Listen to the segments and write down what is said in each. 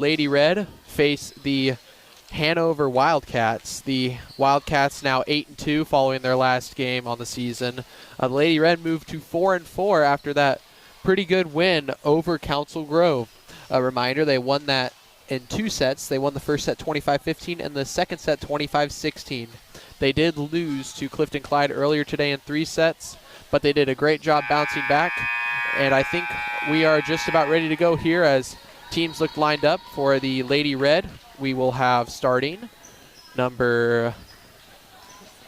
Lady Red face the Hanover Wildcats. The Wildcats now 8-2 following their last game on the season. The Lady Red moved to 4-4 after that pretty good win over Council Grove. A reminder, they won that in 2 sets. They won the first set 25-15 and the second set 25-16. They did lose to Clifton Clyde earlier today in 3 sets, but they did a great job bouncing back. And I think we are just about ready to go here as teams look lined up for the Lady Red. We will have starting number,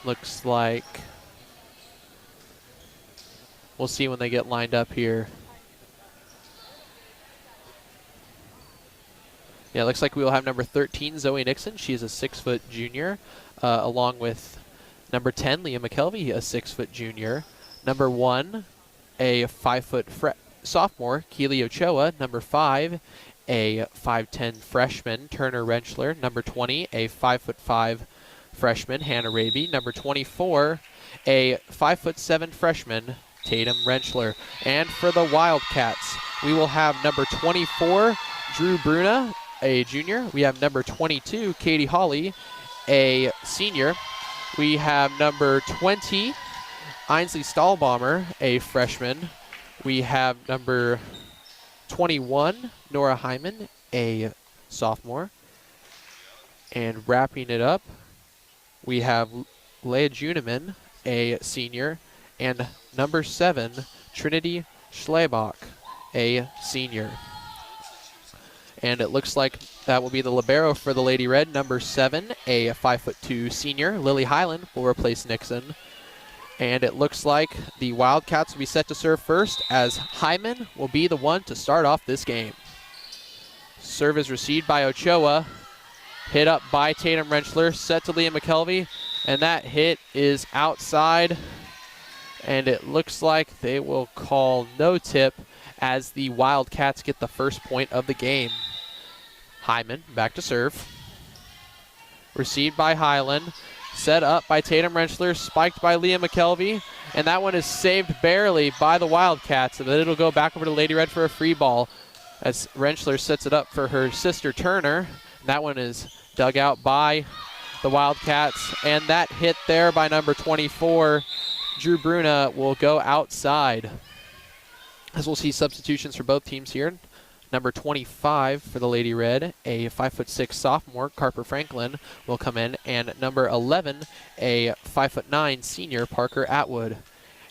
looks like, we'll see when they get lined up here. Yeah, it looks like we will have number 13, Zoe Nixon. She's a 6-foot junior, along with number 10, Leah McKelvey, a 6-foot junior. Number 1, a 5-foot sophomore, Keely Ochoa. Number 5, a 5'10 freshman, Turner Rentschler. Number 20, a 5'5 freshman, Hannah Raby. Number 24, a 5'7 freshman, Tatum Rentschler. And for the Wildcats, we will have number 24, Drew Bruna, a junior. We have number 22, Katie Hawley, a senior. We have number 20, Ainsley Stahlbaumer, a freshman. We have number 21, Nora Hyman, a sophomore. And wrapping it up, we have Leah Juniman, a senior, and number 7, Trinity Schlebach, a senior. And it looks like that will be the libero for the Lady Red. Number 7, a 5'2 senior, Lily Highland, will replace Nixon. And it looks like the Wildcats will be set to serve first, as Hyman will be the one to start off this game. Serve is received by Ochoa. Hit up by Tatum Rentschler, set to Leah McKelvey, and that hit is outside. And it looks like they will call no tip as the Wildcats get the first point of the game. Hyman back to serve. Received by Highland. Set up by Tatum Rentschler, spiked by Leah McKelvey, and that one is saved barely by the Wildcats, and then it'll go back over to Lady Red for a free ball as Rentschler sets it up for her sister Turner. That one is dug out by the Wildcats, and that hit there by number 24, Drew Bruna, will go outside. As we'll see substitutions for both teams here. Number 25 for the Lady Red, a 5'6 sophomore, Carper Franklin, will come in. And number 11, a 5'9 senior, Parker Atwood.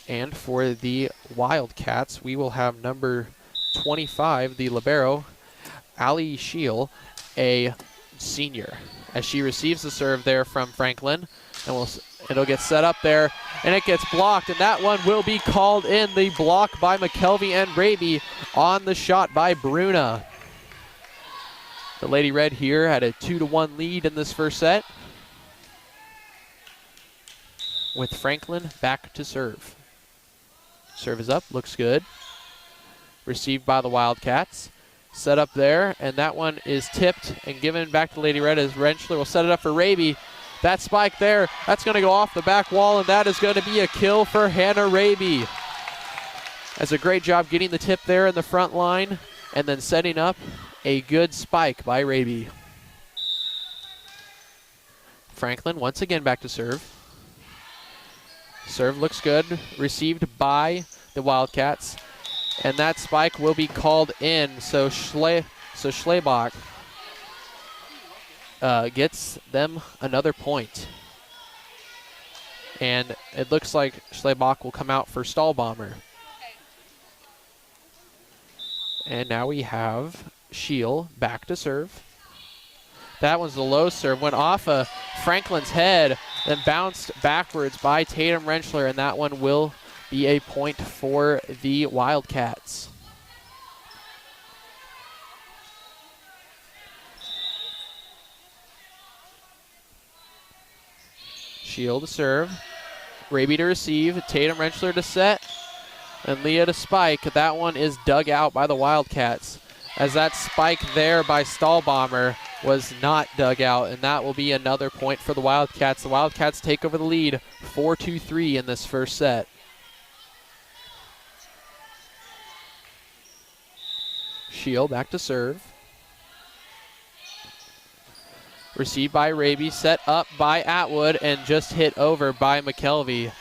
And for the Wildcats, we will have number 25, the libero, Ali Scheel, a senior. As she receives the serve there from Franklin, and it'll get set up there, and it gets blocked, and that one will be called in. The block by McKelvey and Raby on the shot by Bruna. The Lady Red here had a 2-1 lead in this first set, with Franklin back to serve. Serve is up, looks good. Received by the Wildcats. Set up there, and that one is tipped and given back to Lady Red as Rentschler will set it up for Raby. That spike there, that's going to go off the back wall, and that is going to be a kill for Hannah Raby. That's a great job getting the tip there in the front line and then setting up a good spike by Raby. Franklin once again back to serve. Serve looks good, received by the Wildcats, and that spike will be called in. So Schlebach gets them another point. And it looks like Schlebach will come out for Stahlbaumer. And now we have Scheel back to serve. That was the low serve, went off of Franklin's head, then bounced backwards by Tatum Rentschler, and that one will be a point for the Wildcats. Scheel to serve, Raby to receive, Tatum Rentschler to set, and Leah to spike. That one is dug out by the Wildcats, as that spike there by Stahlbaumer was not dug out, and that will be another point for the Wildcats. The Wildcats take over the lead 4-2-3 in this first set. Scheel back to serve. Received by Raby, set up by Atwood, and just hit over by McKelvey,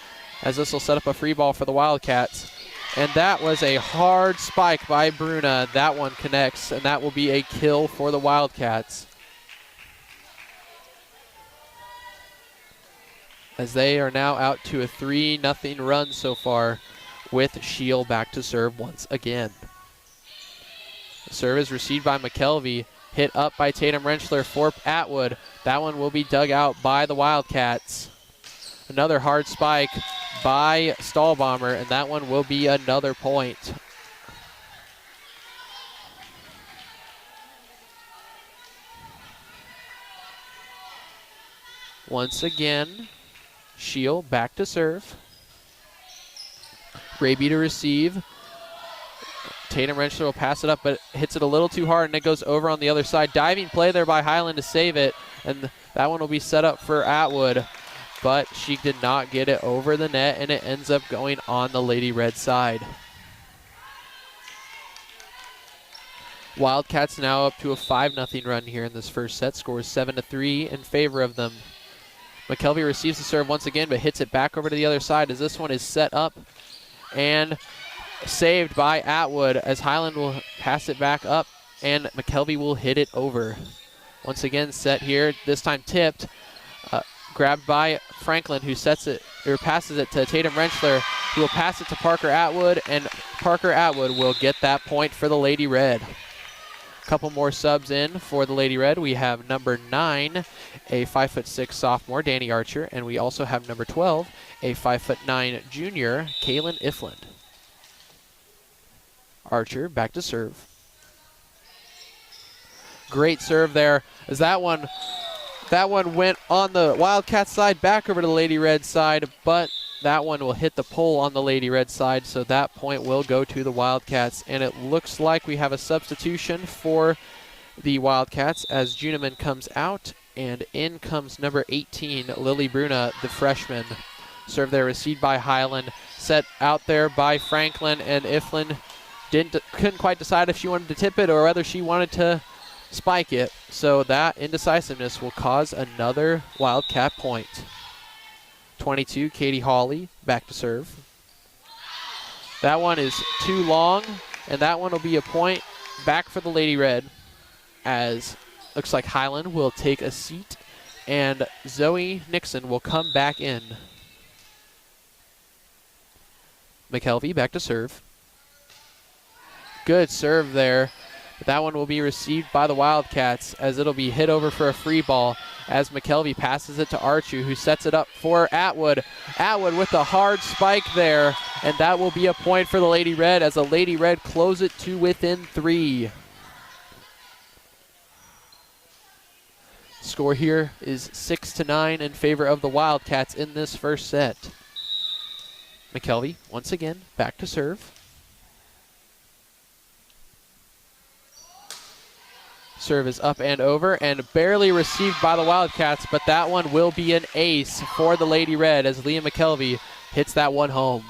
as this will set up a free ball for the Wildcats. And that was a hard spike by Bruna. That one connects, and that will be a kill for the Wildcats, as they are now out to a 3-0 run so far, with Shield back to serve once again. The serve is received by McKelvey, hit up by Tatum Rentschler for Atwood. That one will be dug out by the Wildcats. Another hard spike by Stahlbomber, and that one will be another point. Once again, Shield back to serve. Raby to receive. Tatum Rentschler will pass it up, but hits it a little too hard, and it goes over on the other side. Diving play there by Highland to save it, and that one will be set up for Atwood, but she did not get it over the net, and it ends up going on the Lady Red side. Wildcats now up to a 5-0 run here in this first set. Scores 7-3 in favor of them. McKelvey receives the serve once again, but hits it back over to the other side, as this one is set up and saved by Atwood, as Highland will pass it back up, and McKelvey will hit it over. Once again set here, this time tipped, grabbed by Franklin, who sets it, or passes it to Tatum Rentschler, who will pass it to Parker Atwood, and Parker Atwood will get that point for the Lady Red. A couple more subs in for the Lady Red. We have number 9, a 5'6" sophomore, Danny Archer, and we also have number 12, a 5'9" junior, Kaylin Ifland. Archer back to serve. Great serve there, as that one went on the Wildcats side, back over to the Lady Red side, but that one will hit the pole on the Lady Red side, so that point will go to the Wildcats. And it looks like we have a substitution for the Wildcats, as Juneman comes out, and in comes number 18, Lily Bruna, the freshman. Serve there received by Highland, set out there by Franklin, and Ifland couldn't quite decide if she wanted to tip it or whether she wanted to spike it. So that indecisiveness will cause another Wildcat point. 22, Katie Hawley, back to serve. That one is too long, and that one will be a point back for the Lady Red, as looks like Highland will take a seat, and Zoe Nixon will come back in. McKelvey back to serve. Good serve there. That one will be received by the Wildcats, as it'll be hit over for a free ball, as McKelvey passes it to Archer, who sets it up for Atwood. Atwood with a hard spike there, and that will be a point for the Lady Red, as the Lady Red close it to within 3. Score here is 6-9 in favor of the Wildcats in this first set. McKelvey, once again, back to serve. Serve is up and over, and barely received by the Wildcats, but that one will be an ace for the Lady Red, as Leah McKelvey hits that one home.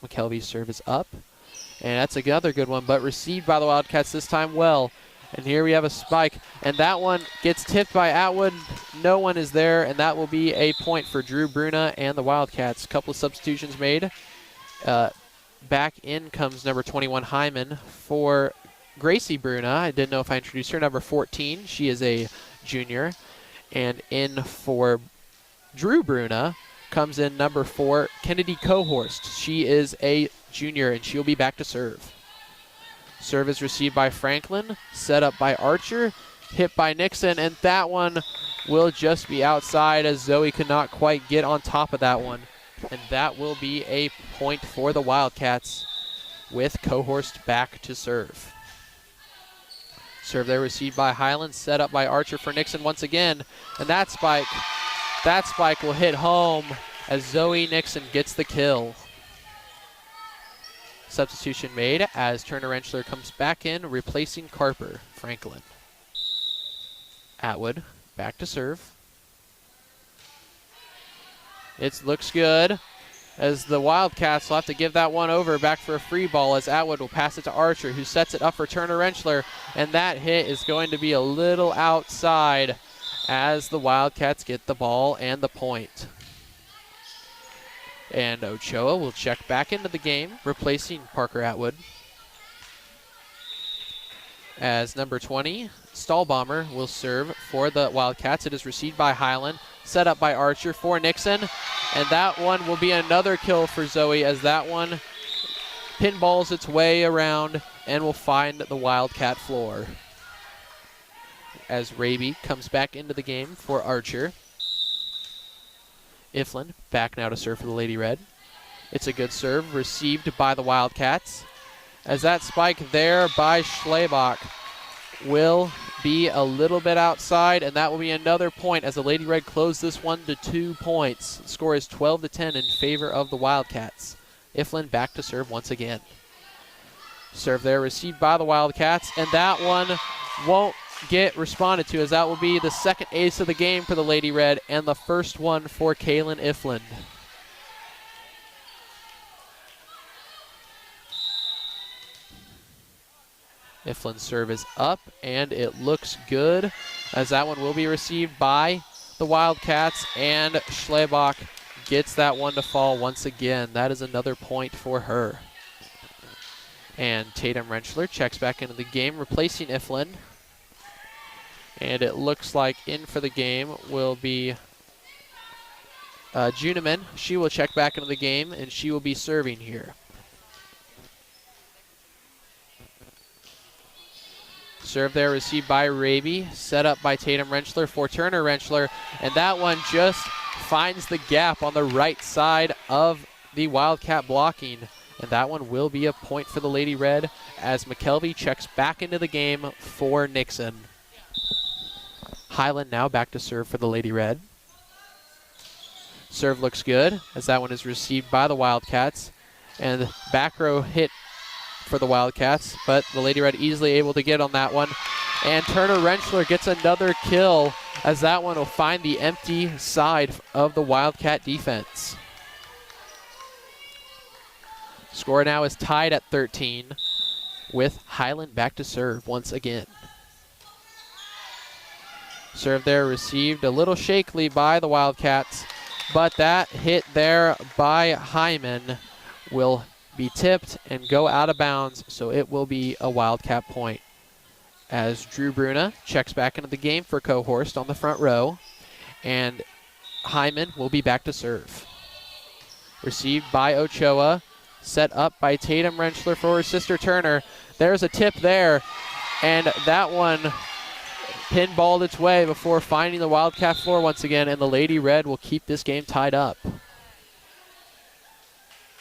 McKelvey's serve is up, and that's another good one, but received by the Wildcats this time well. And here we have a spike, and that one gets tipped by Atwood. No one is there, and that will be a point for Drew Bruna and the Wildcats. A couple of substitutions made. Back in comes number 21, Hyman, for Gracie Bruna. I didn't know if I introduced her. Number 14, she is a junior. And in for Drew Bruna comes in number 4, Kennedy Cohorst. She is a junior, and she'll be back to serve. Serve is received by Franklin, set up by Archer, hit by Nixon, and that one will just be outside, as Zoe could not quite get on top of that one. And that will be a point for the Wildcats, with Cohorst back to serve. Serve there received by Highland, set up by Archer for Nixon once again, and that spike will hit home, as Zoe Nixon gets the kill. Substitution made, as Turner Rentschler comes back in, replacing Carper. Franklin. Atwood back to serve. It looks good, as the Wildcats will have to give that one over back for a free ball as Atwood will pass it to Archer, who sets it up for Turner Rentschler, and that hit is going to be a little outside as the Wildcats get the ball and the point. And Ochoa will check back into the game, replacing Parker Atwood. As number 20, Stahlbomber will serve for the Wildcats. It is received by Highland, set up by Archer for Nixon, and that one will be another kill for Zoe as that one pinballs its way around and will find the Wildcat floor. As Raby comes back into the game for Archer. Iflin back now to serve for the Lady Red. It's a good serve received by the Wildcats. As that spike there by Schlebach will be a little bit outside, and that will be another point as the Lady Red close this one to 2 points. The score is 12-10 in favor of the Wildcats. Iflin back to serve once again. Serve there received by the Wildcats, and that one won't get responded to as that will be the second ace of the game for the Lady Red and the first one for Kaylin Iflin. Iflin's serve is up, and it looks good as that one will be received by the Wildcats, and Schlebach gets that one to fall once again. That is another point for her. And Tatum Rentschler checks back into the game, replacing Iflin. And it looks like in for the game will be Juneman. She will check back into the game, and she will be serving here. Serve there received by Raby, set up by Tatum Rentschler for Turner Rentschler, and that one just finds the gap on the right side of the Wildcat blocking, and that one will be a point for the Lady Red as McKelvey checks back into the game for Nixon. Highland now back to serve for the Lady Red. Serve looks good as that one is received by the Wildcats, and back row hit for the Wildcats, but the Lady Red easily able to get on that one. And Turner Rentschler gets another kill as that one will find the empty side of the Wildcat defense. Score now is tied at 13 with Highland back to serve once again. Serve there received a little shakily by the Wildcats, but that hit there by Hyman will be tipped and go out of bounds, so it will be a Wildcat point. As Drew Bruna checks back into the game for Cohorst on the front row, and Hyman will be back to serve. Received by Ochoa, set up by Tatum Rentschler for her sister Turner. There's a tip there, and that one pinballed its way before finding the Wildcat floor once again, and the Lady Red will keep this game tied up.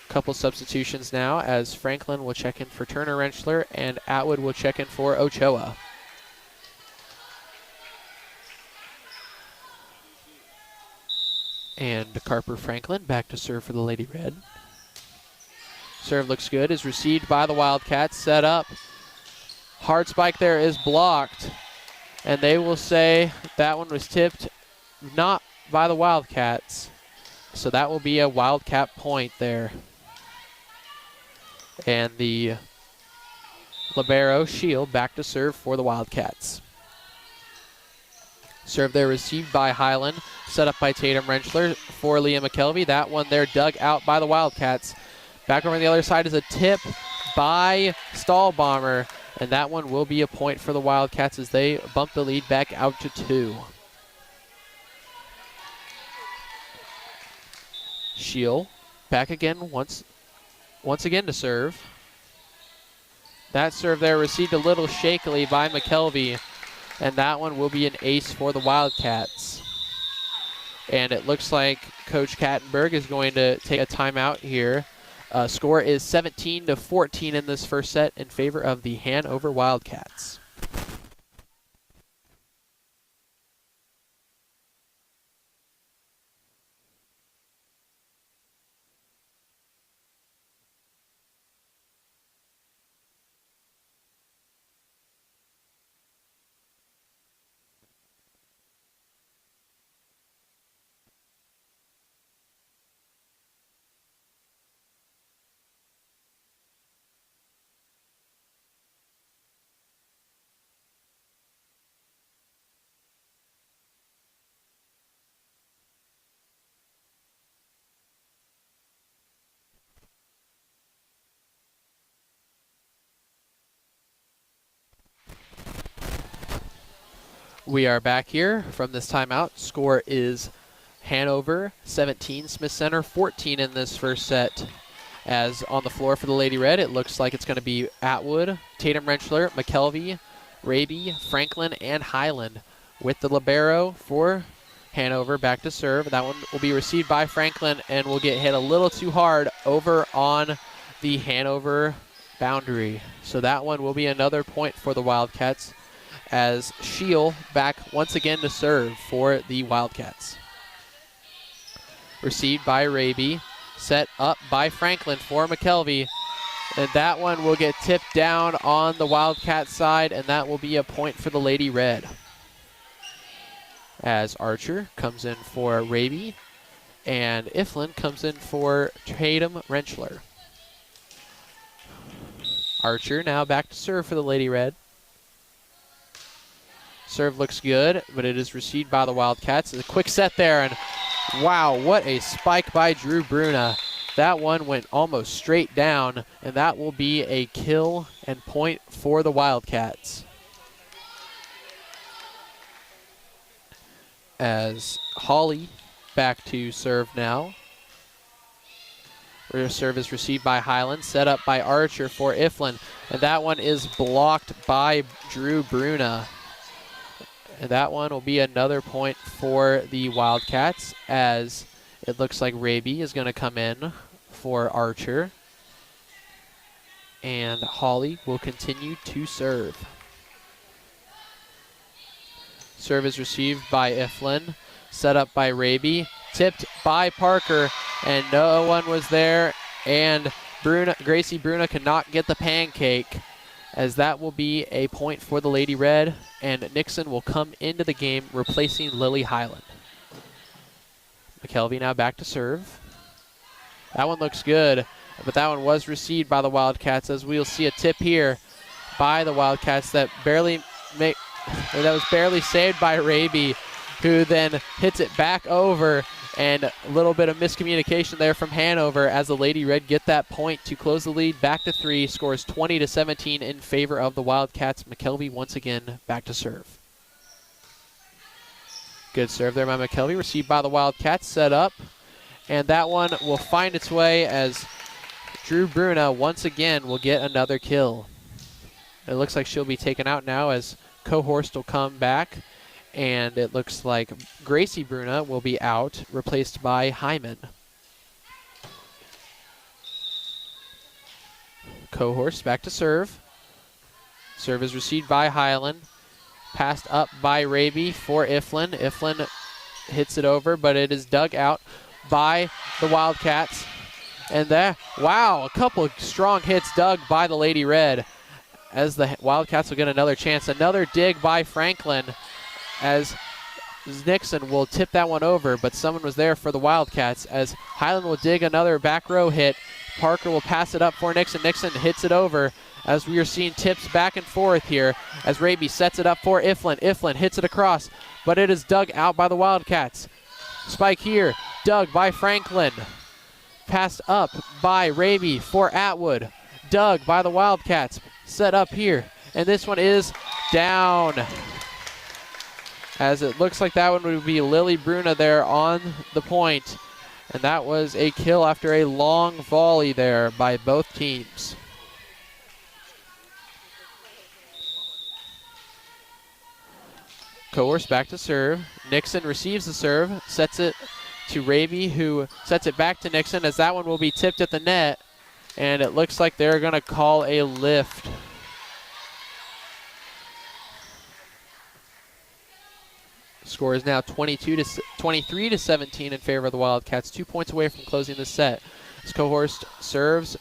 Couple substitutions now as Franklin will check in for Turner Rentschler and Atwood will check in for Ochoa. And Carper Franklin back to serve for the Lady Red. Serve looks good, is received by the Wildcats, set up. Hard spike there is blocked, and they will say that one was tipped not by the Wildcats. So that will be a Wildcat point there. And the libero Shield back to serve for the Wildcats. Serve there received by Highland, set up by Tatum Rentschler for Leah McKelvey. That one there dug out by the Wildcats. Back over on the other side is a tip by Stahlbomber, and that one will be a point for the Wildcats as they bump the lead back out to 2. Shield back again once again to serve. That serve there received a little shakily by McKelvey, and that one will be an ace for the Wildcats. And it looks like Coach Kattenberg is going to take a timeout here. Score is 17-14 in this first set in favor of the Hanover Wildcats. We are back here from this timeout. Score is Hanover 17, Smith Center 14 in this first set. As on the floor for the Lady Red, it looks like it's going to be Atwood, Tatum Rentschler, McKelvey, Raby, Franklin, and Highland. With the libero for Hanover back to serve. That one will be received by Franklin and will get hit a little too hard over on the Hanover boundary. So that one will be another point for the Wildcats, as Scheel back once again to serve for the Wildcats. Received by Raby, set up by Franklin for McKelvey, and that one will get tipped down on the Wildcat side, and that will be a point for the Lady Red. As Archer comes in for Raby, and Iflin comes in for Tatum Rentschler. Archer now back to serve for the Lady Red. Serve looks good, but it is received by the Wildcats. A quick set there, and wow, what a spike by Drew Bruna. That one went almost straight down, and that will be a kill and point for the Wildcats. As Hawley back to serve now. Serve is received by Highland, set up by Archer for Iflin, and that one is blocked by Drew Bruna. And that one will be another point for the Wildcats, as it looks like Raby is going to come in for Archer. And Hawley will continue to serve. Serve is received by Iflin, set up by Raby, tipped by Parker, and no one was there. And Gracie Bruna cannot get the pancake, as that will be a point for the Lady Red, and Nixon will come into the game replacing Lily Highland. McKelvey now back to serve. That one looks good, but that one was received by the Wildcats, as we'll see a tip here by the Wildcats that was barely saved by Raby, who then hits it back over, and a little bit of miscommunication there from Hanover, as the Lady Red get that point to close the lead back to 3. Scores 20-17 in favor of the Wildcats. McKelvey once again back to serve. Good serve there by McKelvey, received by the Wildcats, set up, and that one will find its way, as Drew Bruna once again will get another kill. It looks like she'll be taken out now, as Cohorst will come back. And it looks like Gracie Bruna will be out, replaced by Hyman. Cohorst back to serve. Serve is received by Highland. Passed up by Raby for Iflin. Iflin hits it over, but it is dug out by the Wildcats. And there, wow, a couple of strong hits dug by the Lady Red, as the Wildcats will get another chance. Another dig by Franklin, as Nixon will tip that one over, but someone was there for the Wildcats, as Highland will dig another back row hit. Parker will pass it up for Nixon. Nixon hits it over, as we are seeing tips back and forth here, as Raby sets it up for Iflin. Iflin hits it across, but it is dug out by the Wildcats. Spike here, dug by Franklin. Passed up by Raby for Atwood. Dug by the Wildcats. Set up here, and this one is down, as it looks like that one would be Lily Bruna there on the point. And that was a kill after a long volley there by both teams. Coerce back to serve. Nixon receives the serve, sets it to Raby, who sets it back to Nixon, as that one will be tipped at the net. And it looks like they're going to call a lift. Score is now 23-17 in favor of the Wildcats. 2 points away from closing the set. As Cohorst serves,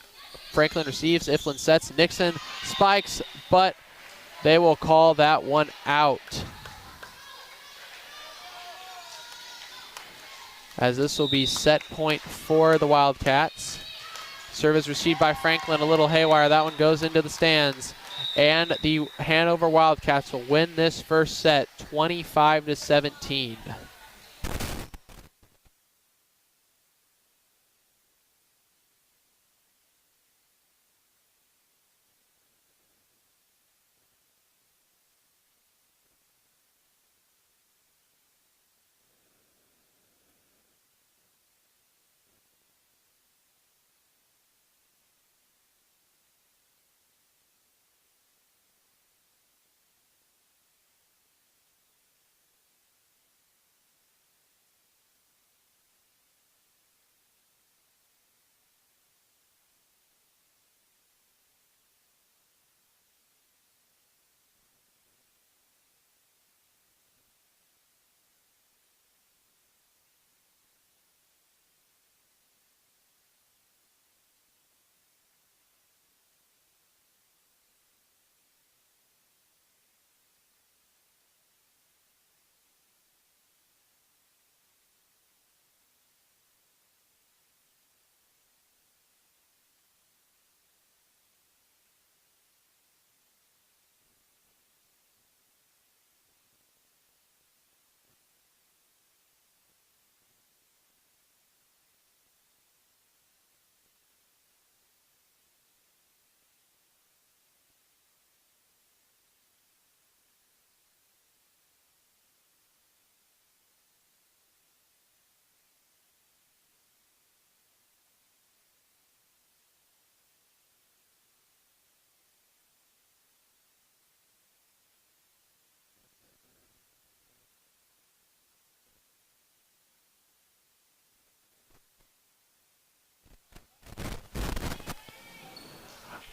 Franklin receives, Iflin sets, Nixon spikes, but they will call that one out, as this will be set point for the Wildcats. Serve is received by Franklin, a little haywire. That one goes into the stands. And the Hanover Wildcats will win this first set 25-17.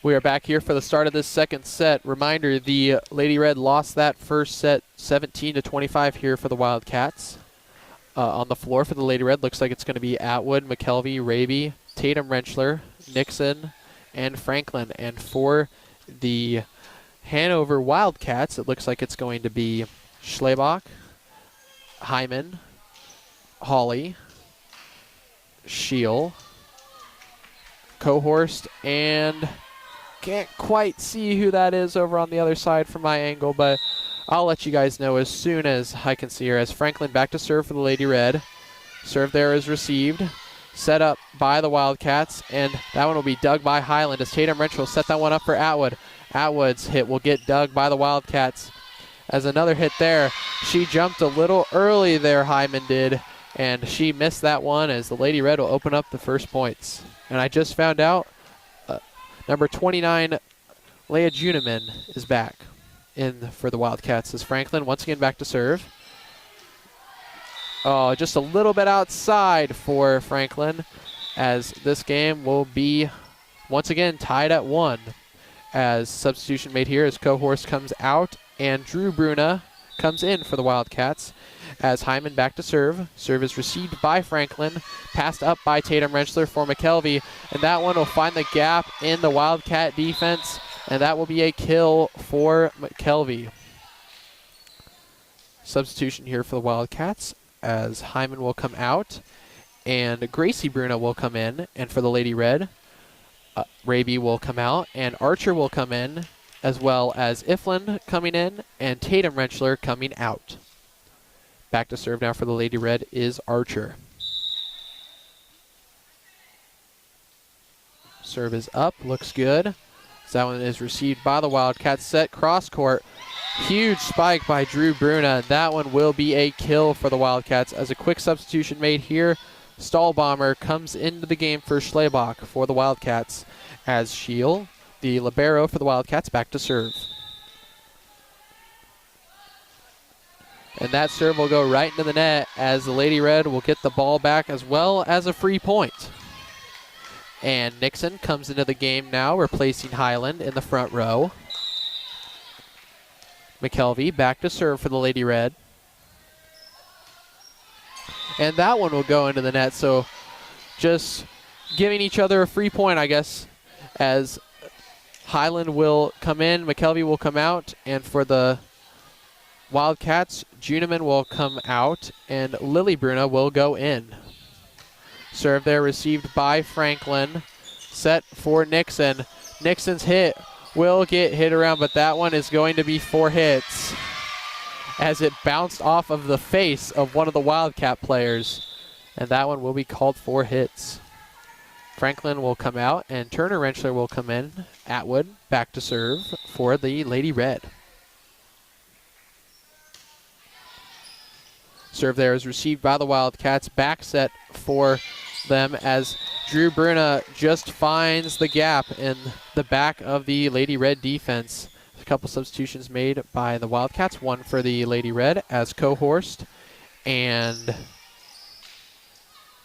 We are back here for the start of this second set. Reminder, the Lady Red lost that first set 17-25 here for the Wildcats. On the floor for the Lady Red, looks like it's going to be Atwood, McKelvey, Raby, Tatum Rentschler, Nixon, and Franklin. And for the Hanover Wildcats, it looks like it's going to be Schlebach, Hyman, Hawley, Scheel, Cohorst, and can't quite see who that is over on the other side from my angle, but I'll let you guys know as soon as I can see her. As Franklin back to serve for the Lady Red. Serve there is received. Set up by the Wildcats, and that one will be dug by Highland as Tatum Wrench will set that one up for Atwood. Atwood's hit will get dug by the Wildcats. As another hit there, she jumped a little early there, Hyman did, and she missed that one as the Lady Red will open up the first points. And I just found out number 29, Leah Juniman, is back in for the Wildcats as Franklin once again back to serve. Oh, just a little bit outside for Franklin as this game will be once again tied at 1. As substitution made here as Cohorst comes out and Drew Bruna comes in for the Wildcats as Hyman back to serve. Serve is received by Franklin, passed up by Tatum Rentschler for McKelvey, and that one will find the gap in the Wildcat defense, and that will be a kill for McKelvey. Substitution here for the Wildcats as Hyman will come out and Gracie Bruna will come in, and for the Lady Red, Raby will come out and Archer will come in, as well as Iflin coming in and Tatum Rentschler coming out. Back to serve now for the Lady Red is Archer. Serve is up, looks good. So that one is received by the Wildcats. Set cross court. Huge spike by Drew Bruna. That one will be a kill for the Wildcats as a quick substitution made here. Stahlbomber comes into the game for Schlebach for the Wildcats as Scheel, the libero for the Wildcats, back to serve. And that serve will go right into the net as the Lady Red will get the ball back as well as a free point. And Nixon comes into the game now, replacing Highland in the front row. McKelvey back to serve for the Lady Red. And that one will go into the net, so just giving each other a free point, I guess, as Highland will come in, McKelvey will come out, and for the Wildcats, Juniman will come out, and Lily Bruna will go in. Serve there received by Franklin. Set for Nixon. Nixon's hit will get hit around, but that one is going to be 4 hits as it bounced off of the face of one of the Wildcat players, and that one will be called 4 hits. Franklin will come out, and Turner Rentschler will come in. Atwood back to serve for the Lady Red. Serve there is received by the Wildcats. Back set for them as Drew Bruna just finds the gap in the back of the Lady Red defense. A couple substitutions made by the Wildcats. One for the Lady Red as Cohorst and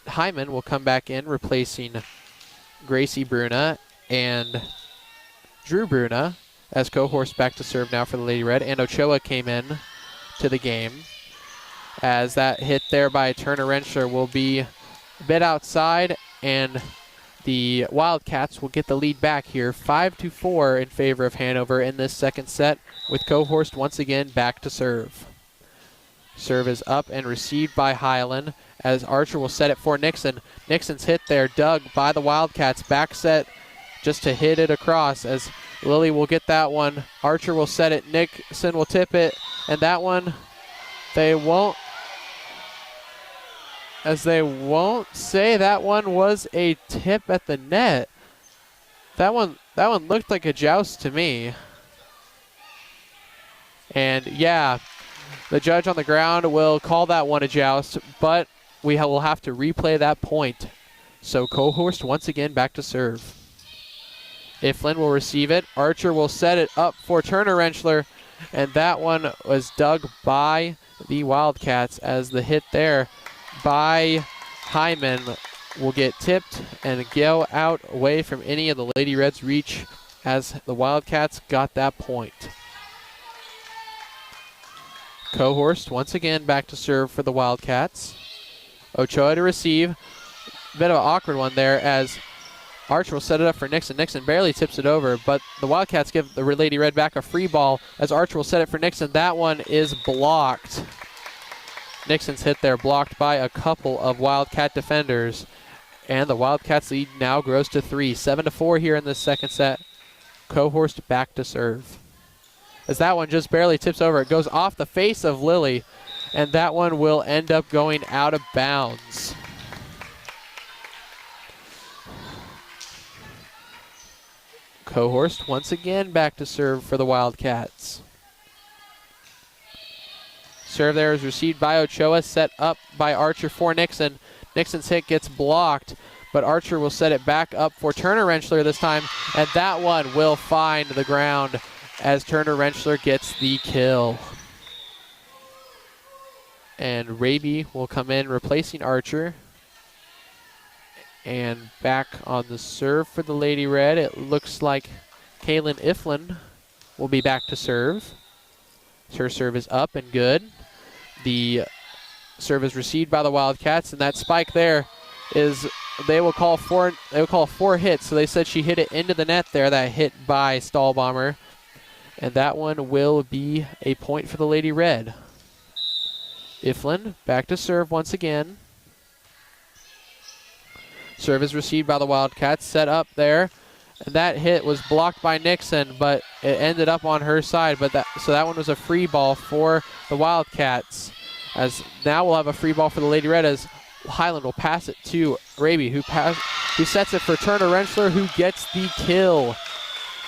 Hyman will come back in, replacing Gracie Bruna and Drew Bruna as Cohorst back to serve now for the Lady Red. And Ochoa came in to the game as that hit there by Turner Rentschler will be a bit outside, and the Wildcats will get the lead back here 5-4 in favor of Hanover in this second set, with Cohorst once again back to serve. Serve is up and received by Highland as Archer will set it for Nixon. Nixon's hit there dug by the Wildcats. Back set just to hit it across as Lily will get that one. Archer will set it. Nixon will tip it, and that one they won't say that one was a tip at the net. That one looked like a joust to me. And yeah, the judge on the ground will call that one a joust, but we will have to replay that point. So Cohorst once again back to serve. Iflin will receive it. Archer will set it up for Turner Rentschler, and that one was dug by the Wildcats as the hit there by Hyman will get tipped and go out away from any of the Lady Reds' reach as the Wildcats got that point. Cohorst once again back to serve for the Wildcats. Ochoa to receive. Bit of an awkward one there as Archer will set it up for Nixon. Nixon barely tips it over, but the Wildcats give the Lady Red back a free ball as Archer will set it for Nixon. That one is blocked. Nixon's hit there, blocked by a couple of Wildcat defenders. And the Wildcats lead now grows to 3. 7-4 here in the second set. Cohorst back to serve. As that one just barely tips over, it goes off the face of Lily, and that one will end up going out of bounds. Cohorst once again back to serve for the Wildcats. Serve there is received by Ochoa, set up by Archer for Nixon. Nixon's hit gets blocked, but Archer will set it back up for Turner Rentschler this time, and that one will find the ground as Turner Rentschler gets the kill. And Raby will come in replacing Archer. And back on the serve for the Lady Red, it looks like Kaylin Iflin will be back to serve. Her serve is up and good. The serve is received by the Wildcats, and that spike there is, they will call 4 hits. So they said she hit it into the net there, that hit by Stahlbomber. And that one will be a point for the Lady Red. Iflin back to serve once again. Serve is received by the Wildcats, set up there. And that hit was blocked by Nixon, but it ended up on her side. So that one was a free ball for the Wildcats. As now we'll have a free ball for the Lady Red as Highland will pass it to Raby, who sets it for Turner Rentschler, who gets the kill.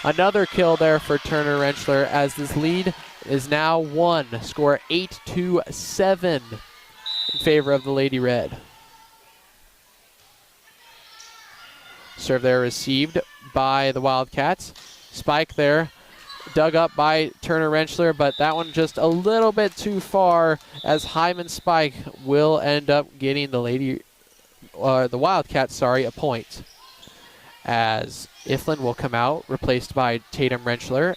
Another kill there for Turner Rentschler as this lead is now 1. Score 8-7 in favor of the Lady Red. Serve there received by the Wildcats. Spike there, dug up by Turner Rentschler, but that one just a little bit too far as Hyman's spike will end up getting the Wildcats, a point. As Iflin will come out, replaced by Tatum Rentschler,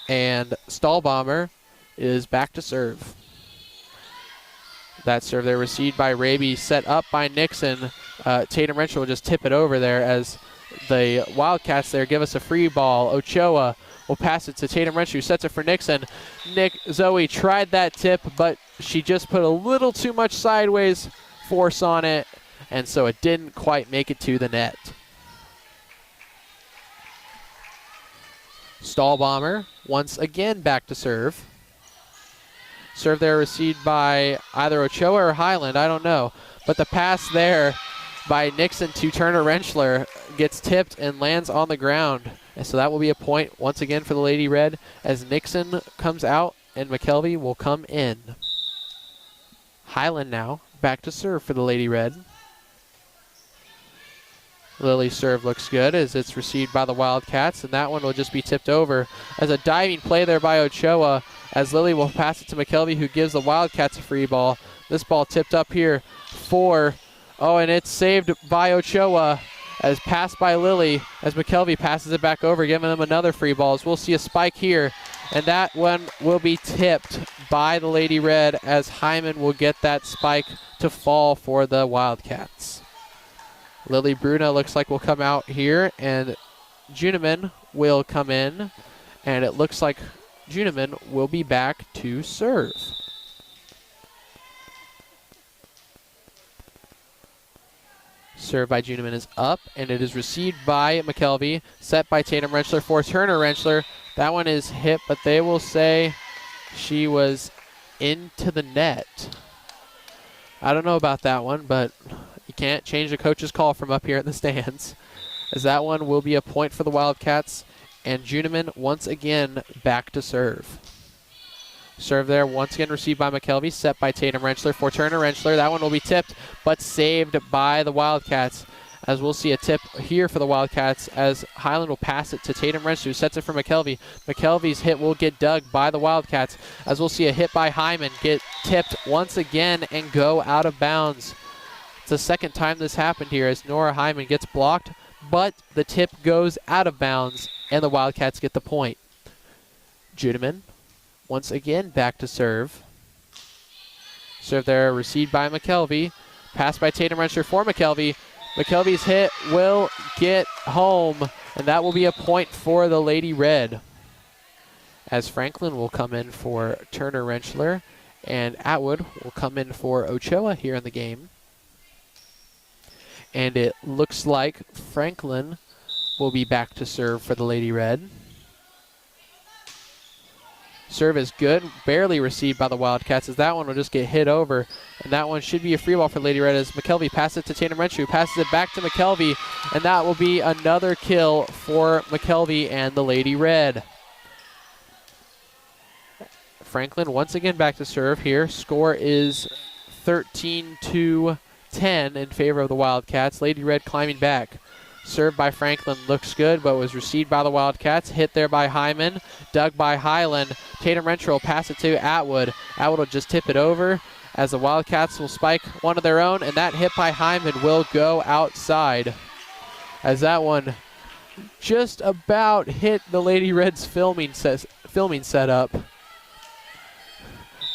and Stahlbomber is back to serve. That serve there received by Raby, set up by Nixon. Tatum Rentschler will just tip it over there as the Wildcats there give us a free ball. Ochoa will pass it to Tatum Rentschler, who sets it for Nixon. Zoe tried that tip, but she just put a little too much sideways force on it, and so it didn't quite make it to the net. Stahlbomber once again back to serve. Serve there received by either Ochoa or Highland, I don't know. But the pass there by Nixon to Turner Rentschler gets tipped and lands on the ground. And so that will be a point once again for the Lady Red as Nixon comes out and McKelvey will come in. Highland now back to serve for the Lady Red. Lily's serve looks good as it's received by the Wildcats, and that one will just be tipped over as a diving play there by Ochoa as Lily will pass it to McKelvey, who gives the Wildcats a free ball. This ball tipped up here and it's saved by Ochoa as passed by Lily as McKelvey passes it back over, giving them another free ball. As we'll see a spike here, and that one will be tipped by the Lady Red as Hyman will get that spike to fall for the Wildcats. Lily Bruna looks like will come out here, and Juniman will come in, and it looks like Juniman will be back to serve. Serve by Juniman is up, and it is received by McKelvey, set by Tatum Rentschler for Turner Rentschler. That one is hit, but they will say she was into the net. I don't know about that one, but you can't change the coach's call from up here in the stands, as that one will be a point for the Wildcats, and Juniman once again back to serve. Serve there once again received by McKelvey, set by Tatum Rentschler for Turner Rentschler. That one will be tipped, but saved by the Wildcats, as we'll see a tip here for the Wildcats as Highland will pass it to Tatum Rentschler, who sets it for McKelvey. McKelvey's hit will get dug by the Wildcats, as we'll see a hit by Hyman get tipped once again and go out of bounds. It's the second time this happened here as Nora Hyman gets blocked but the tip goes out of bounds, and the Wildcats get the point. Judeman, once again, back to serve. Serve there, received by McKelvey. Pass by Tatum Rensher for McKelvey. McKelvey's hit will get home, and that will be a point for the Lady Red. As Franklin will come in for Turner Rentschler, and Atwood will come in for Ochoa here in the game. And it looks like Franklin will be back to serve for the Lady Red. Serve is good, barely received by the Wildcats, as that one will just get hit over. And that one should be a free ball for Lady Red as McKelvey passes it to Tatum Renshaw, who passes it back to McKelvey, and that will be another kill for McKelvey and the Lady Red. Franklin once again back to serve here. Score is 13-10 in favor of the Wildcats. Lady Red climbing back. Served by Franklin looks good, but was received by the Wildcats. Hit there by Hyman, dug by Highland. Tatum Renshaw will pass it to Atwood. Atwood will just tip it over as the Wildcats will spike one of their own, and that hit by Hyman will go outside. As that one just about hit the Lady Red's filming setup.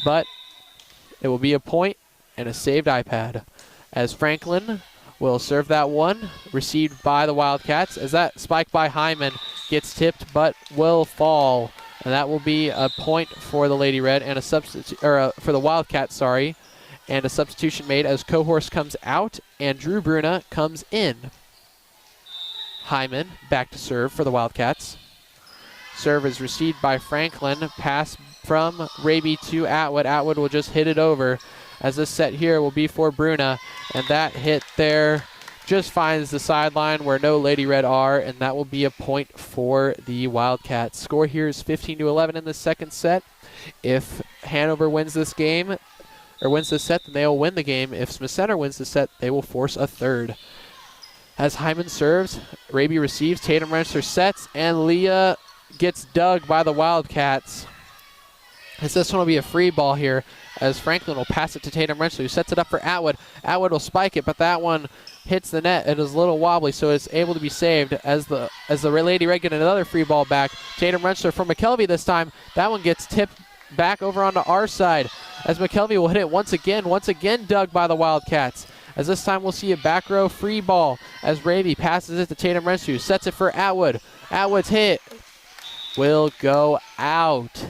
But it will be a point and a saved iPad as Franklin will serve that one, received by the Wildcats, as that spike by Hyman gets tipped but will fall. And that will be a point for the Lady Red and a substitute, or for the Wildcats, sorry. And a substitution made as Cohorse comes out and Drew Bruna comes in. Hyman back to serve for the Wildcats. Serve is received by Franklin. Pass from Raby to Atwood. Atwood will just hit it over, as this set here will be for Bruna, and that hit there just finds the sideline where no Lady Red are, and that will be a point for the Wildcats. Score here is 15-11 in the second set. If Hanover wins this game, or wins this set, then they will win the game. If Smith Center wins the set, they will force a third. As Hyman serves, Raby receives, Tatum Rensler sets, and Leah gets dug by the Wildcats. As this one will be a free ball here, as Franklin will pass it to Tatum Rensler, who sets it up for Atwood. Atwood will spike it, but that one hits the net. It is a little wobbly, so it's able to be saved as the Lady Red get another free ball back. Tatum Rensler from McKelvey this time. That one gets tipped back over onto our side, as McKelvey will hit it once again dug by the Wildcats. As this time we'll see a back row free ball as Raby passes it to Tatum Rensler, who sets it for Atwood. Atwood's hit will go out.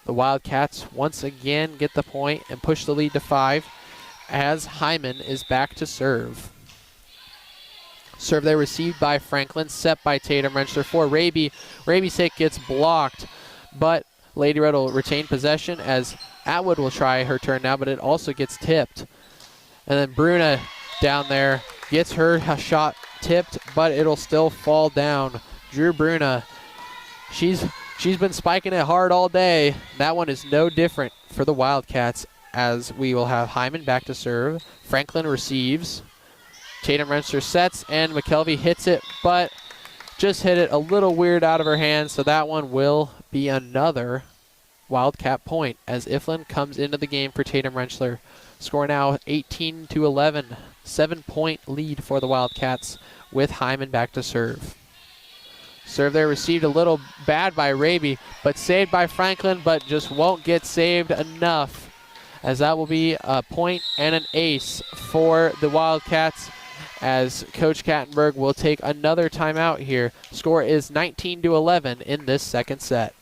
The Wildcats once again get the point and push the lead to 5 as Hyman is back to serve. Serve there received by Franklin, set by Tatum Rensler for Raby. Raby's hit gets blocked, but Lady Red will retain possession as Atwood will try her turn now, but it also gets tipped. And then Bruna down there gets her shot tipped, but it'll still fall down. Drew Bruna, she's been spiking it hard all day. That one is no different for the Wildcats, as we will have Hyman back to serve. Franklin receives. Tatum Rensler sets, and McKelvey hits it, but just hit it a little weird out of her hands, so that one will be another Wildcat point as Iflin comes into the game for Tatum Rensler. Score now 18-11. 7-point lead for the Wildcats with Hyman back to serve. Serve there received a little bad by Raby, but saved by Franklin, but just won't get saved enough, as that will be a point and an ace for the Wildcats, as Coach Kattenberg will take another timeout here. Score is 19-11 in this second set.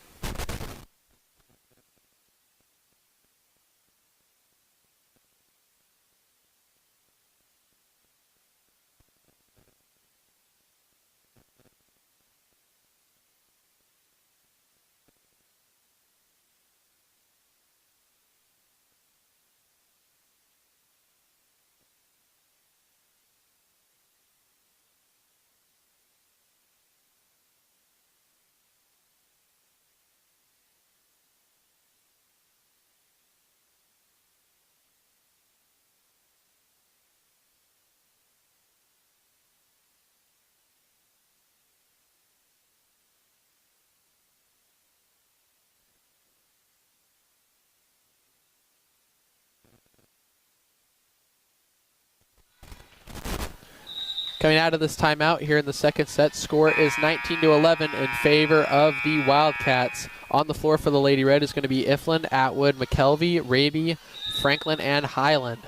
Coming out of this timeout here in the second set, score is 19-11 in favor of the Wildcats. On the floor for the Lady Red is going to be Iflin, Atwood, McKelvey, Raby, Franklin, and Highland.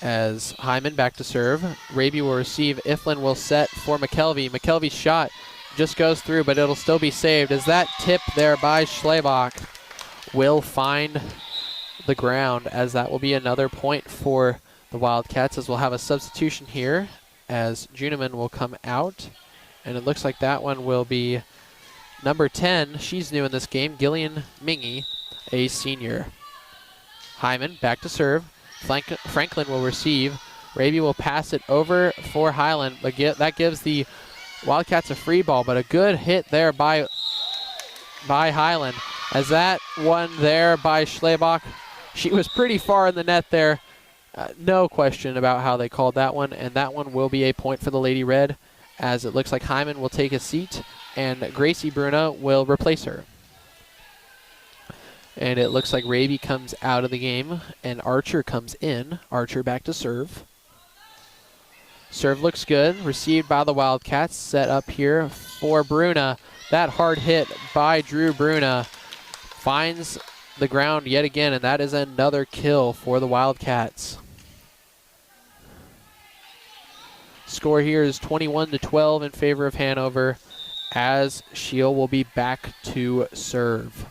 As Hyman back to serve, Raby will receive, Iflin will set for McKelvey. McKelvey's shot just goes through, but it'll still be saved as that tip there by Schlebach will find the ground, as that will be another point for the Wildcats, as we'll have a substitution here as Juneman will come out, and it looks like that one will be number 10. She's new in this game, Gillian Mingy, a senior. Hyman back to serve. Franklin will receive. Raby will pass it over for Highland, but that gives the Wildcats a free ball, but a good hit there by Highland, as that one there by Schlebach. She was pretty far in the net there. No question about how they called that one, and that one will be a point for the Lady Red, as it looks like Hyman will take a seat and Gracie Bruna will replace her. And it looks like Raby comes out of the game and Archer comes in. Archer back to serve. Serve looks good, received by the Wildcats, set up here for Bruna. That hard hit by Drew Bruna finds the ground yet again, and that is another kill for the Wildcats. Score here is 21-12 in favor of Hanover, as Shield will be back to serve.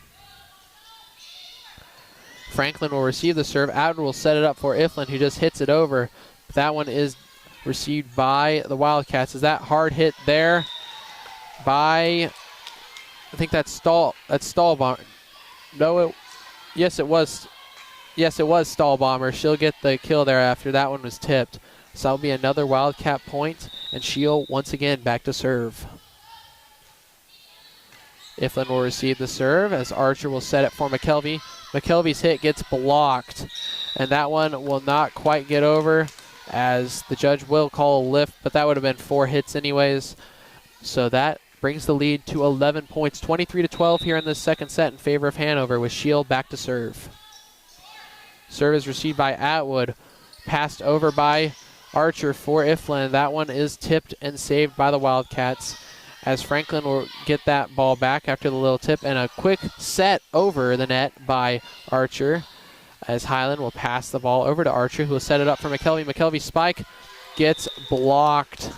Franklin will receive the serve. Atwood will set it up for Iflin, who just hits it over. That one is received by the Wildcats. Is that hard hit there by, I think that's Stahlbomber. No, yes it was Stahlbomber. She'll get the kill there after that one was tipped. So that'll be another Wildcat point, and Shield once again back to serve. Iflin will receive the serve as Archer will set it for McKelvey. McKelvey's hit gets blocked, and that one will not quite get over, as the judge will call a lift, but that would have been 4 hits anyways. So that brings the lead to 11 points, 23-12 here in this second set in favor of Hanover, with Shield back to serve. Serve is received by Atwood, passed over by Archer for Iflin. That one is tipped and saved by the Wildcats, as Franklin will get that ball back after the little tip, and a quick set over the net by Archer, as Highland will pass the ball over to Archer, who will set it up for McKelvey. McKelvey's spike gets blocked,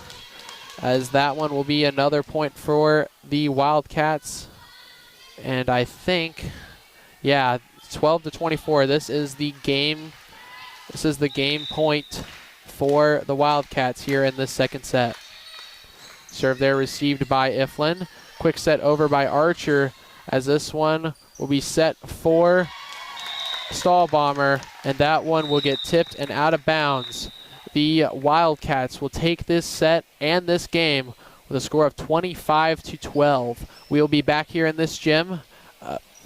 as that one will be another point for the Wildcats. And I think, yeah, 12-24. This is the game point for the Wildcats here in this second set. Serve there received by Iflin. Quick set over by Archer, as this one will be set for Stahlbomber, and that one will get tipped and out of bounds. The Wildcats will take this set and this game with a score of 25-12. We will be back here in this gym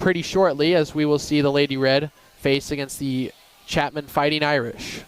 pretty shortly, as we will see the Lady Red face against the Chapman Fighting Irish.